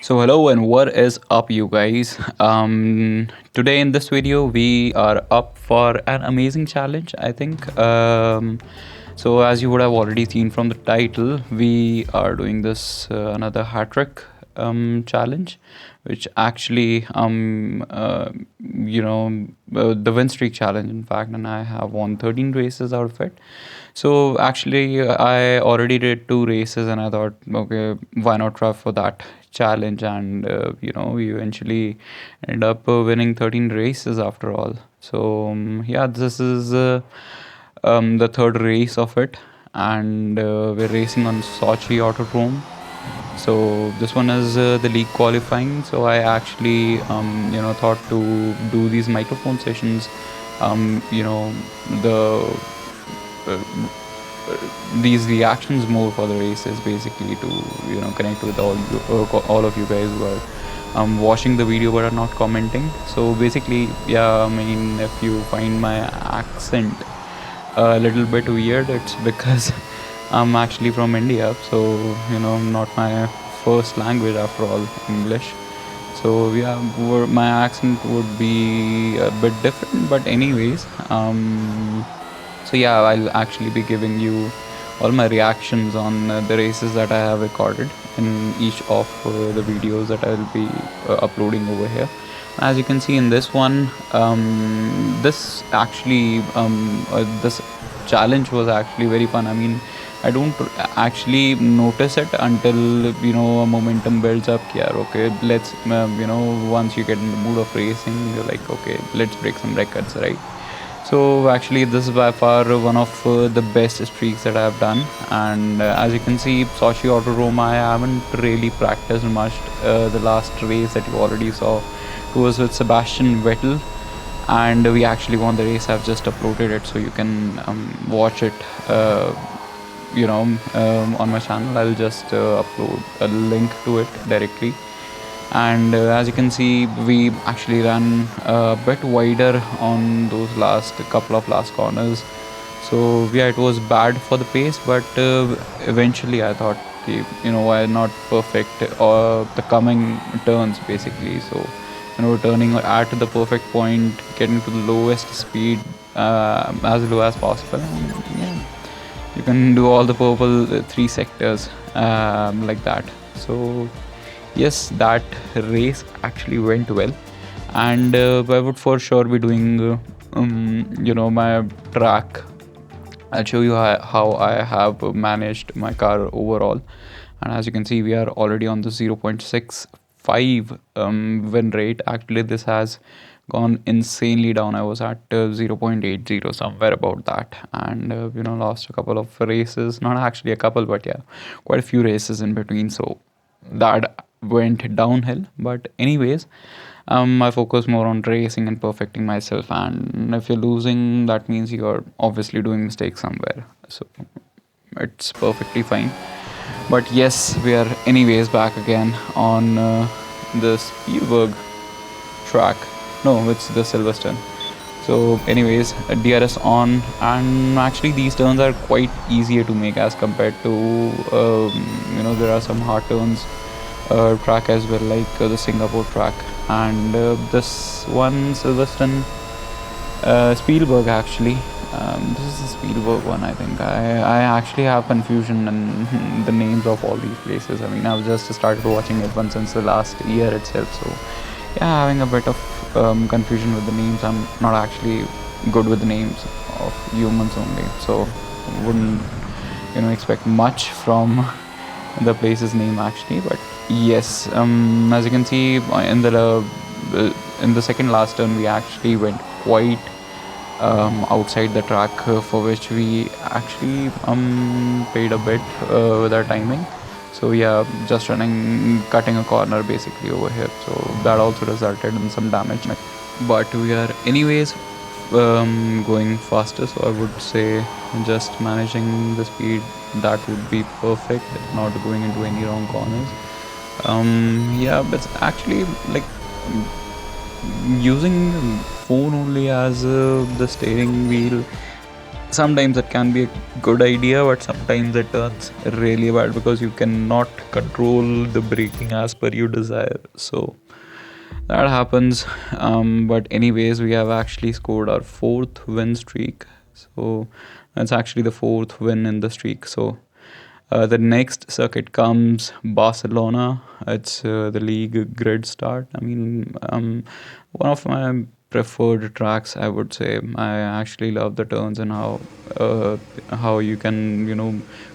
So hello and what is up, you guys? Today in this video we are up for an amazing challenge, I think. So as you would have already seen from the title, we are doing this another hat trick challenge, which actually the win streak challenge, in fact, and I have won 13 races out of it. So actually, I already did 2 races, and I thought, okay, why not try for that challenge? And we eventually ended up winning 13 races after all. So yeah, this is the third race of it, and we're racing on Sochi Autodrome. So this one is the league qualifying. So I actually thought to do these microphone sessions. The uh, these reactions more for the races, basically, to connect with all of you guys who are watching the video but are not commenting. So basically, yeah, I mean, if you find my accent a little bit weird, it's because I'm actually from India, so not my first language after all, English. So yeah, my accent would be a bit different, but anyways, so yeah, I'll actually be giving you all my reactions on the races that I have recorded in each of the videos that I'll be uploading over here. As you can see in this one, this challenge was actually very fun. I mean, I don't actually notice it until a momentum builds up. Yeah, okay, let's once you get in the mood of racing, you're like, okay, let's break some records, right? So actually, this is by far one of the best streaks that I have done. And as you can see, Sochi Autodrome, I haven't really practiced much. The last race that you already saw was with Sebastian Vettel, and we actually won the race. I've just uploaded it, so you can watch it. On my channel, I'll just upload a link to it directly. And as you can see, we actually ran a bit wider on those couple of last corners. So yeah, it was bad for the pace, but eventually I thought, why not perfect or the coming turns, basically. So turning at the perfect point, getting to the lowest speed, as low as possible, and yeah, you can do all the purple three sectors like that. So yes, that race actually went well, and I would for sure be doing my track. I'll show you how I have managed my car overall. And as you can see, we are already on the 0.65 win rate. Actually, this has gone insanely down. I was at 0.80, somewhere about that, and lost a couple of races. Not actually a couple, but yeah, quite a few races in between. So that went downhill. But anyways, I focus more on racing and perfecting myself. And if you're losing, that means you're obviously doing mistakes somewhere. So it's perfectly fine. But yes, we are anyways back again on the Spielberg track. No, it's the Silverstone. So anyways, DRS on, and actually these turns are quite easier to make as compared to there are some hard turns track as well, like the Singapore track, and this one Silverstone Spielberg actually. This is the Spielberg one, I think. I actually have confusion in the names of all these places. I mean, I've just started watching F1 since the last year itself, so yeah, having a bit of confusion with the names. I'm not actually good with the names of humans only, so wouldn't expect much from the place's name actually. But yes, as you can see in the second last turn, we actually went quite outside the track, for which we actually paid a bit with our timing. So yeah, just cutting a corner basically over here. So that also resulted in some damage. But we are anyways going faster. So I would say just managing the speed, that would be perfect. Not going into any wrong corners. Yeah, but it's actually like using phone only as the steering wheel sometimes it can be a good idea, but sometimes it turns really bad because you cannot control the braking as per your desire. So that happens. But anyways, we have actually scored our fourth win streak. So that's actually the fourth win in the streak. So the next circuit comes Barcelona. It's the league grid start. I mean, one of my preferred tracks, I would say. I actually love the turns and how you can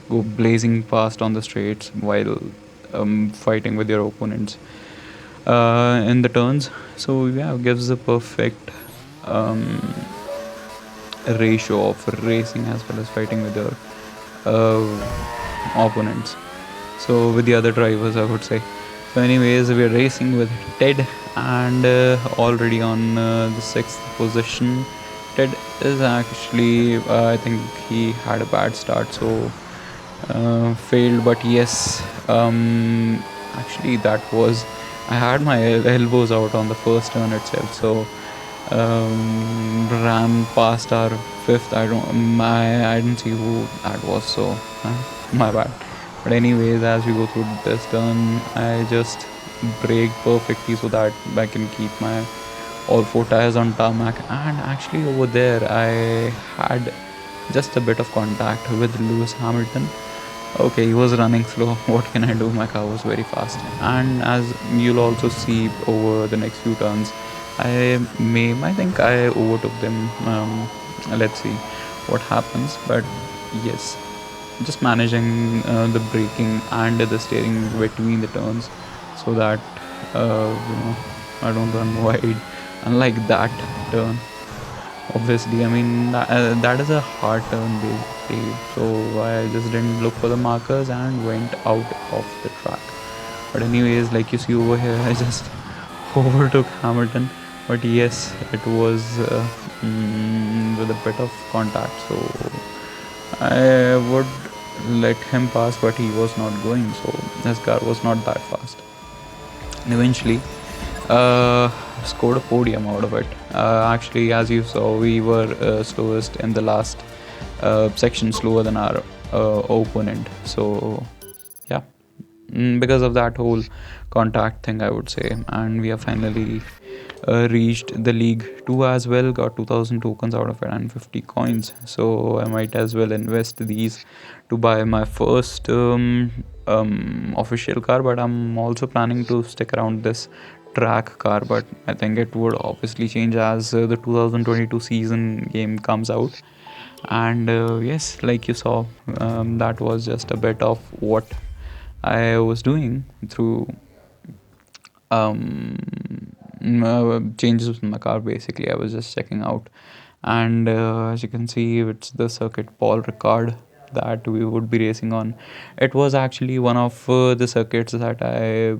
go blazing past on the straights while fighting with your opponents in the turns. So yeah, it gives a perfect um, ratio of racing as well as fighting with your opponents. So with the other drivers, I would say. So anyways, we're racing with Ted, and already on the sixth position. Ted is actually, I think he had a bad start, so failed. But yes, actually that was, I had my elbows out on the first turn itself, so ran past our fifth. I didn't see who that was, so my bad. But anyways, as we go through this turn, I just brake perfectly so that I can keep my all four tires on tarmac. And actually over there, I had just a bit of contact with Lewis Hamilton. Okay, he was running slow. What can I do? My car was very fast. And as you'll also see over the next few turns, I think I overtook them. Let's see what happens. But yes, just managing the braking and the steering between the turns so that I don't run wide. Unlike that turn, obviously, I mean that is a hard turn basically. So I just didn't look for the markers and went out of the track. But anyways, like you see over here, I just overtook Hamilton. But yes, it was with a bit of contact, so I would let him pass, but he was not going, so his car was not that fast. And eventually scored a podium out of it. Actually, as you saw, we were slowest in the last section, slower than our opponent. So yeah, because of that whole contact thing, I would say. And we have finally reached the League 2 as well, got 2000 tokens out of it and 50 coins. So I might as well invest these to buy my first official car, but I'm also planning to stick around this track car. But I think it would obviously change as the 2022 season game comes out. And yes, like you saw, that was just a bit of what I was doing through changes in my car. Basically, I was just checking out, and as you can see, it's the circuit Paul Ricard that we would be racing on. It was actually one of the circuits that I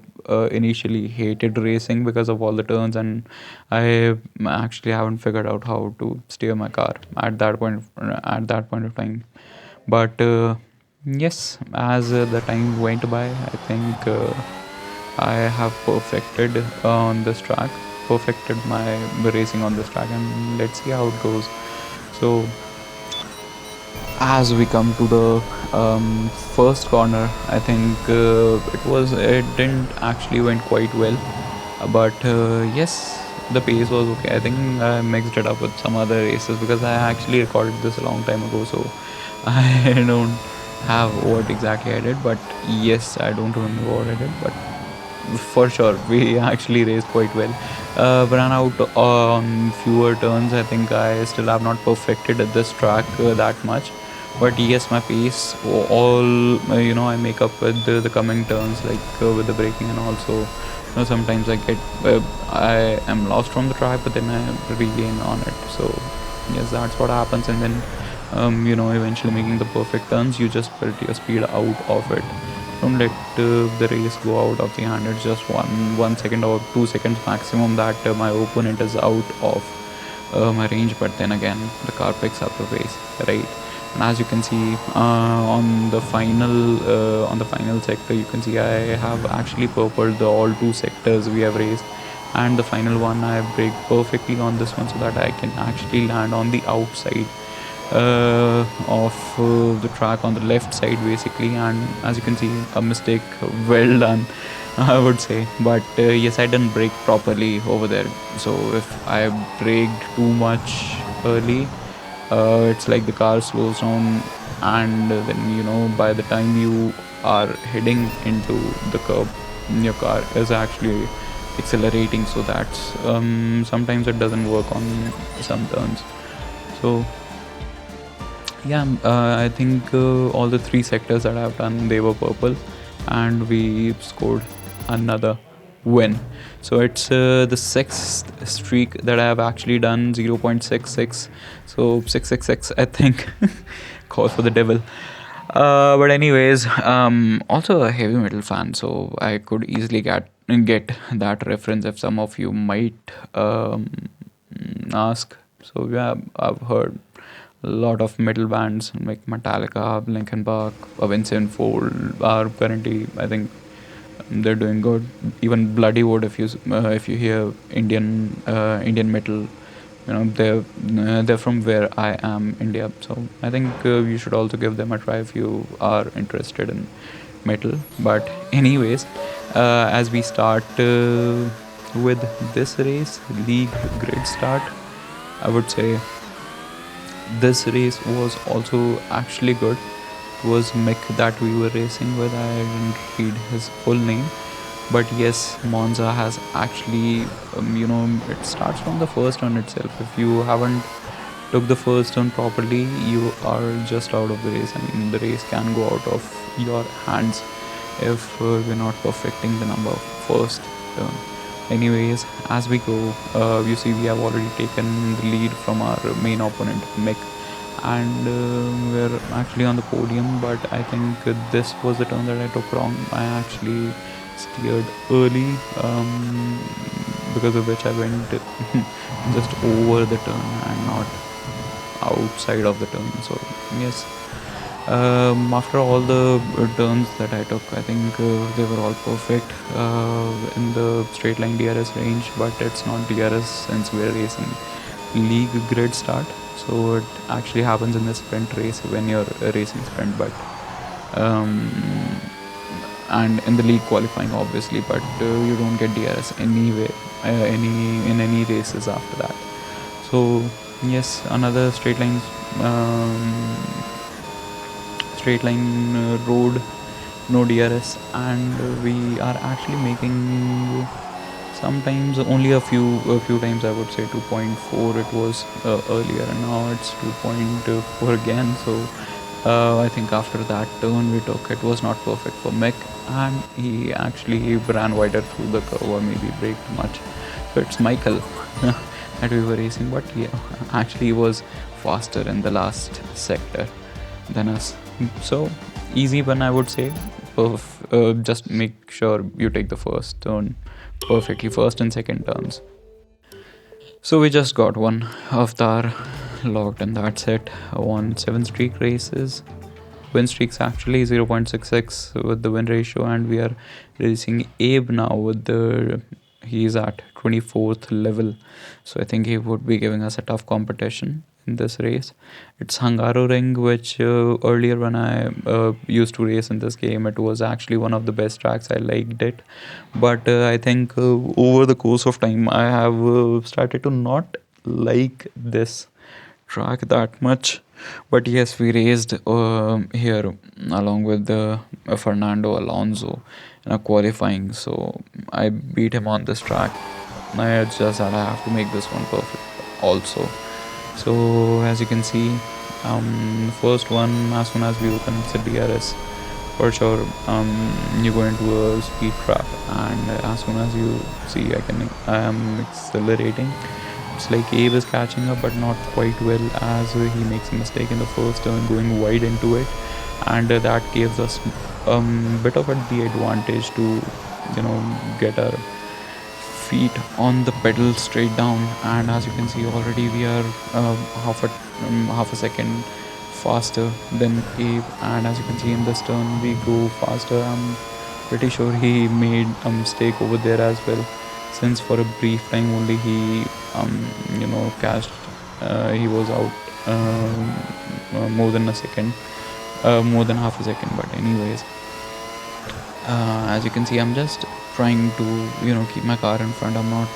initially hated racing because of all the turns, and I actually haven't figured out how to steer my car at that point. At that point of time, but yes, as the time went by, I think I have perfected on this track, perfected my racing on this track, and let's see how it goes. So as we come to the first corner, I think it didn't actually went quite well, but yes, the pace was okay. I think I mixed it up with some other races because I actually recorded this a long time ago, so I don't have what exactly I did, but yes, I don't remember what I did, but for sure we actually raced quite well. Ran out on fewer turns. I think I still have not perfected at this track that much, but yes, my pace all I make up with the coming turns, like with the braking. And also sometimes I am lost from the track, but then I regain on it. So yes, that's what happens. And then eventually making the perfect turns, you just build your speed out of it. Don't let the race go out of the hand. It's just 1 second or 2 seconds maximum that my opponent is out of my range. But then again, the car picks up the pace, right? And as you can see on the final sector, you can see I have actually purpled the all two sectors we have raced, and the final one I brake perfectly on this one so that I can actually land on the outside. of the track on the left side basically, and as you can see, a mistake well done. I would say, but yes, I didn't brake properly over there. So if I braked too much early, it's like the car slows down, and then by the time you are heading into the curb, your car is actually accelerating. So that's sometimes it doesn't work on some turns. So yeah, I think all the three sectors that I've done, they were purple, and we scored another win. So it's the sixth streak that I have actually done, 0.66. So 666, I think. Call for the devil. But anyways, also a heavy metal fan, so I could easily get that reference if some of you might ask. So yeah, I've heard a lot of metal bands like Metallica, Linkin Park, Avenged Sevenfold are currently, I think, they're doing good. Even Bloody Wood, if you hear Indian metal, they're from where I am, India. So I think you should also give them a try if you are interested in metal. But anyways, as we start with this race, league grid start, I would say this race was also actually good. It was Mick that we were racing with. I didn't read his full name, but yes, Monza has actually, it starts from the first turn itself. If you haven't took the first turn properly, you are just out of the race. I mean, the race can go out of your hands if we're not perfecting the number of first turn. Anyways, as we go, you see we have already taken the lead from our main opponent, Mick, and we're actually on the podium. But I think this was the turn that I took wrong. I actually steered early, because of which I went just over the turn and not outside of the turn. So yes, after all the turns that I took, I think they were all perfect in the straight line DRS range, but it's not DRS since we're racing league grid start. So it actually happens in the sprint race when you're racing sprint, but and in the league qualifying obviously, but you don't get DRS anyway, in any races after that. So yes, another straight line road, no DRS, and we are actually making sometimes only a few times. I would say 2.4 it was earlier, and now it's 2.4 again. So I think after that turn we took, it was not perfect for Mick, and he actually ran wider through the curve, or maybe braked much. So it's Michael that we were racing, but yeah, actually he was faster in the last sector than us. So easy one, I would say. Just make sure you take the first turn perfectly, first and second turns. So we just got one avatar locked, and that's it. I won 7 streak races. Win streaks actually 0.66 with the win ratio, and we are racing Abe now with the, he's at 24th level. So I think he would be giving us a tough competition in this race. It's Hungaroring, which earlier when I used to race in this game, it was actually one of the best tracks. I liked it, but I think over the course of time I have started to not like this track that much. But yes, we raced here along with Fernando Alonso in a qualifying, so I beat him on this track. It's just that I have to make this one perfect also. So as you can see, first one, as soon as we open, it's a DRS for sure. You go into a speed trap, and as soon as you see I am accelerating, it's like Abe is catching up, but not quite well, as he makes a mistake in the first turn going wide into it, and that gives us bit of the advantage to get our feet on the pedal straight down. And as you can see, already we are half a second faster than Abe, and as you can see in this turn we go faster. I'm pretty sure he made a mistake over there as well, since for a brief time only he cashed he was out more than a second, more than half a second. But anyways, as you can see, I'm just trying to keep my car in front. I'm not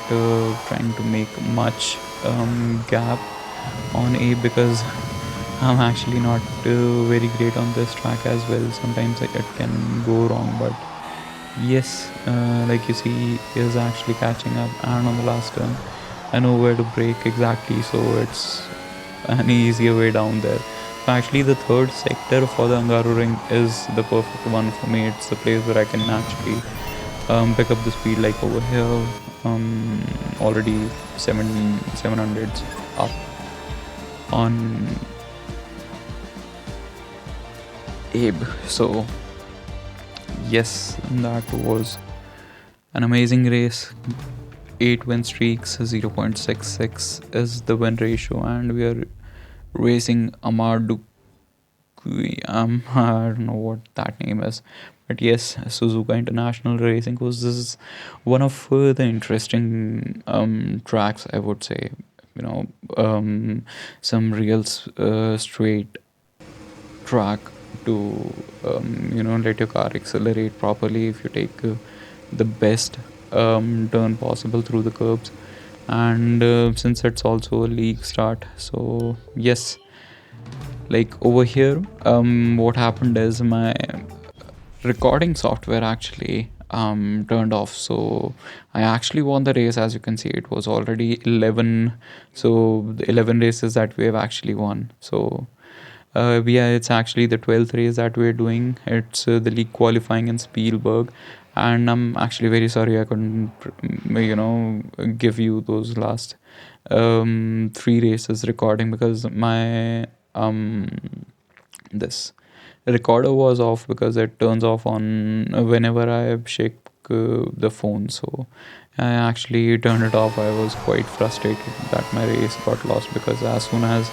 trying to make much gap on A, because I'm actually not very great on this track as well. Sometimes it can go wrong, but yes, like you see, is actually catching up, and on the last turn I know where to brake exactly, so it's an easier way down there. So actually the third sector for the Angaru ring is the perfect one for me. It's the place where I can actually pick up the speed, like over here. Already 700s up on Abe. So yes, that was an amazing race. 8 win streaks, 0.66 is the win ratio, and we are racing Amar I don't know what that name is, but yes, Suzuka International Racing Course. This is one of the interesting tracks, I would say. Some real straight track to let your car accelerate properly if you take the best turn possible through the curbs. And since it's also a league start, so yes, like over here, what happened is my recording software actually turned off, so I actually won the race. As you can see, it was already 11, so the 11 races that we have actually won. So yeah, it's actually the 12th race that we're doing. It's the league qualifying in Spielberg, and I'm actually very sorry I couldn't give you those last 3 races recording, because my this recorder was off, because it turns off on whenever I shake the phone. So I actually turned it off. I was quite frustrated that my race got lost, because as soon as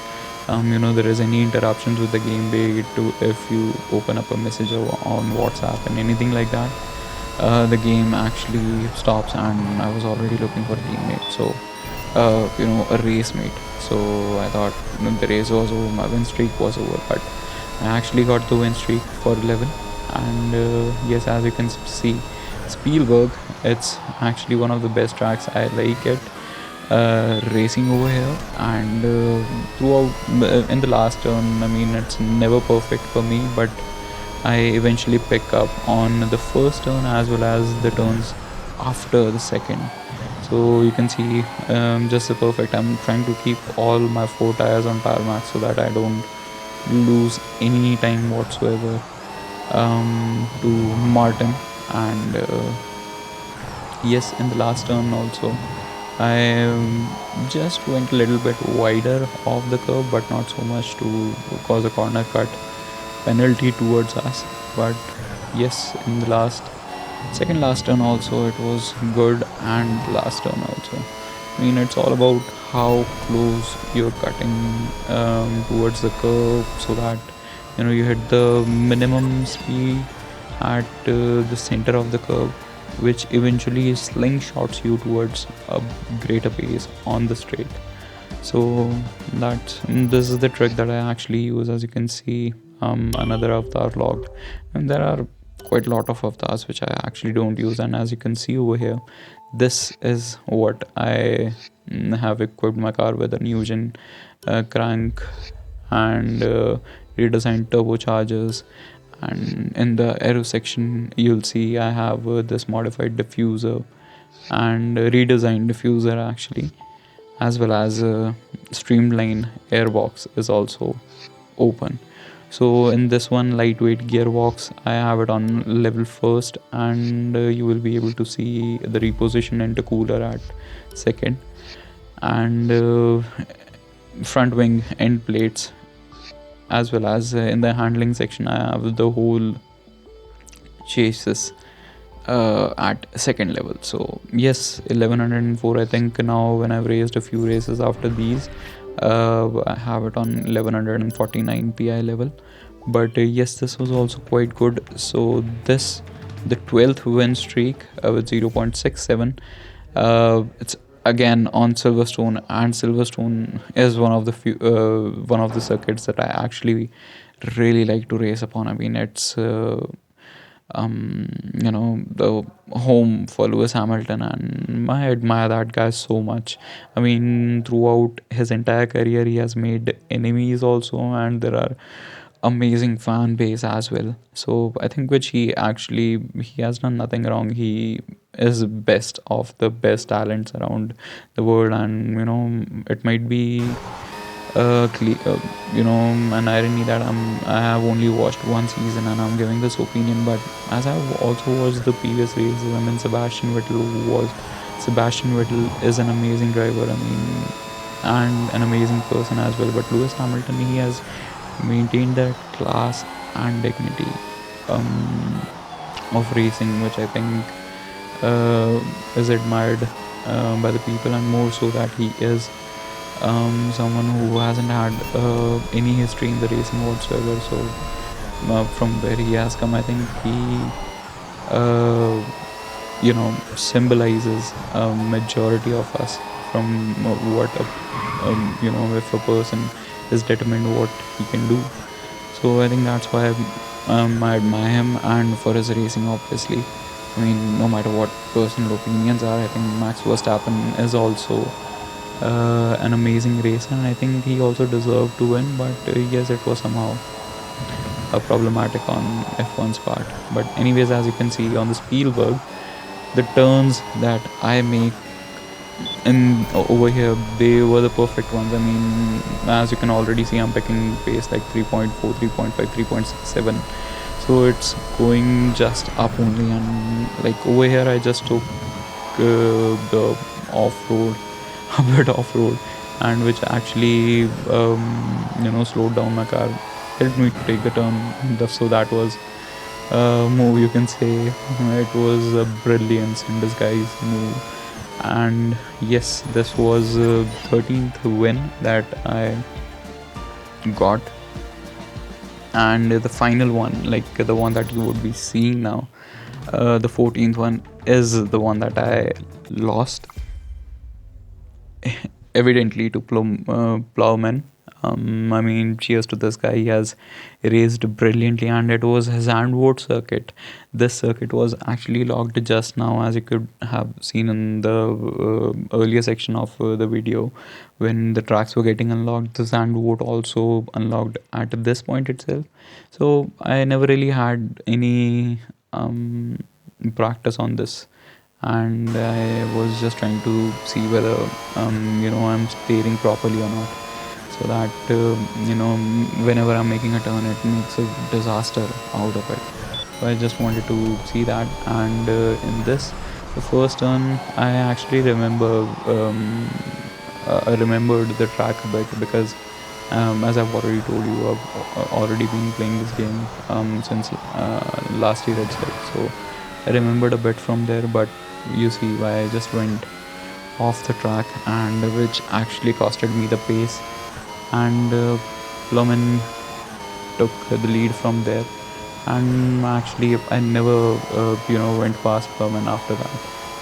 there is any interruptions with the game, be it to if you open up a message on WhatsApp and anything like that, the game actually stops, and I was already looking for a teammate, so a race mate. So I thought the race was over, my win streak was over, but I actually got the win streak for 11. And yes, as you can see, Spielberg, it's actually one of the best tracks. I like it racing over here, and throughout in the last turn, I mean, it's never perfect for me, but I eventually pick up on the first turn as well as the turns after the second. So you can see just the perfect. I'm trying to keep all my 4 tires on tarmac so that I don't lose any time whatsoever to Martin. And yes, in the last turn also, I just went a little bit wider off the curve, but not so much to cause a corner cut penalty towards us. But yes, in the second last turn also, it was good, and last turn also. I mean, it's all about how close you're cutting towards the curve, so that you hit the minimum speed at the center of the curve, which eventually slingshots you towards a greater pace on the straight. So this is the trick that I actually use. As you can see, another avatar logged, and there are quite a lot of avatars which I actually don't use. And as you can see over here, this is what I have equipped my car with: a Nugent crank and redesigned turbochargers. And in the aero section, you'll see I have this modified diffuser and redesigned diffuser actually, as well as streamline airbox is also open. So in this one lightweight gearbox, I have it on level first, and you will be able to see the reposition intercooler at second, and front wing end plates, as well as in the handling section I have the whole chassis at second level. So yes, 1104, I think now when I've raced a few races after these, I have it on 1149 pi level. But yes, this was also quite good. So this, the 12th win streak with 0.67, it's again on Silverstone, and Silverstone is one of the circuits that I actually really like to race upon. I mean, it's the home for Lewis Hamilton, and I admire that guy so much. I mean, throughout his entire career, he has made enemies also, and there are amazing fan base as well. So I think which he has done nothing wrong. He is best of the best talents around the world, and it might be an irony that I have only watched one season and I'm giving this opinion, but as I've also watched the previous races, I mean, Sebastian Vettel is an amazing driver. I mean, and an amazing person as well. But Lewis Hamilton, he has maintained that class and dignity um, of racing, which I think is admired by the people, and more so that he is someone who hasn't had any history in the racing whatsoever. So from where he has come, I think he symbolizes a majority of us from what if a person is determined what he can do. So I think that's why I admire him, and for his racing, obviously. I mean, no matter what personal opinions are, I think Max Verstappen is also an amazing racer, and I think he also deserved to win. But yes, it was somehow problematic on F1's part. But anyways, as you can see on the Spielberg, the turns that I make in over here, they were the perfect ones. I mean, as you can already see, I'm picking pace like 3.4, 3.5, 3.67. So it's going just up only, and like over here I just took the off-road a bit off-road, and which actually slowed down my car, helped me to take the turn. So that was move, you can say. It was a brilliance in disguise move. And yes, this was 13th win that I got, and the final one, like the one that you would be seeing now, the 14th one, is the one that I lost evidently to Plowman. I mean, cheers to this guy. He has raced brilliantly, and it was his Zandvoort circuit. This circuit was actually locked just now, as you could have seen in the earlier section of the video. When the tracks were getting unlocked, the Zandvoort also unlocked at this point itself. So I never really had any practice on this, and I was just trying to see whether I'm steering properly or not, so that whenever I'm making a turn, it makes a disaster out of it. So I just wanted to see that, and in this, the first turn, I actually I remembered the track a bit, because as I've already told you, I've already been playing this game since last year itself. So I remembered a bit from there, but you see why I just went off the track, and which actually costed me the pace, and Plomin took the lead from there, and actually I never went past Plomin after that.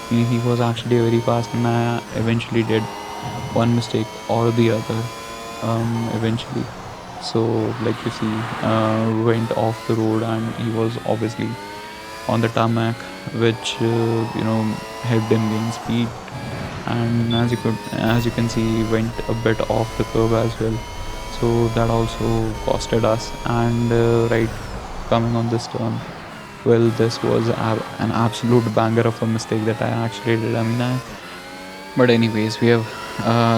He was actually very fast, and I eventually did one mistake or the other eventually. So like you see, went off the road, and he was obviously on the tarmac, which helped him gain speed, and as you can see, he went a bit off the curve as well. So that also costed us, and right coming on this turn, well, this was an absolute banger of a mistake that I actually did. But anyways, we have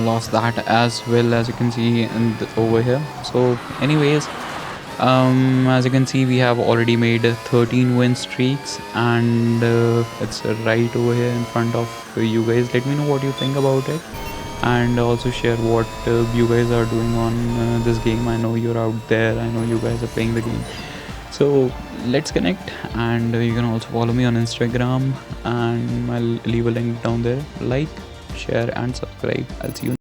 lost that as well, as you can see over here. So anyways, as you can see, we have already made 13 win streaks, and it's right over here in front of you guys. Let me know what you think about it, and also share what you guys are doing on this game. I know you're out there, I know you guys are playing the game. So let's connect, and you can also follow me on Instagram, and I'll leave a link down there. Like, share and subscribe. I'll see you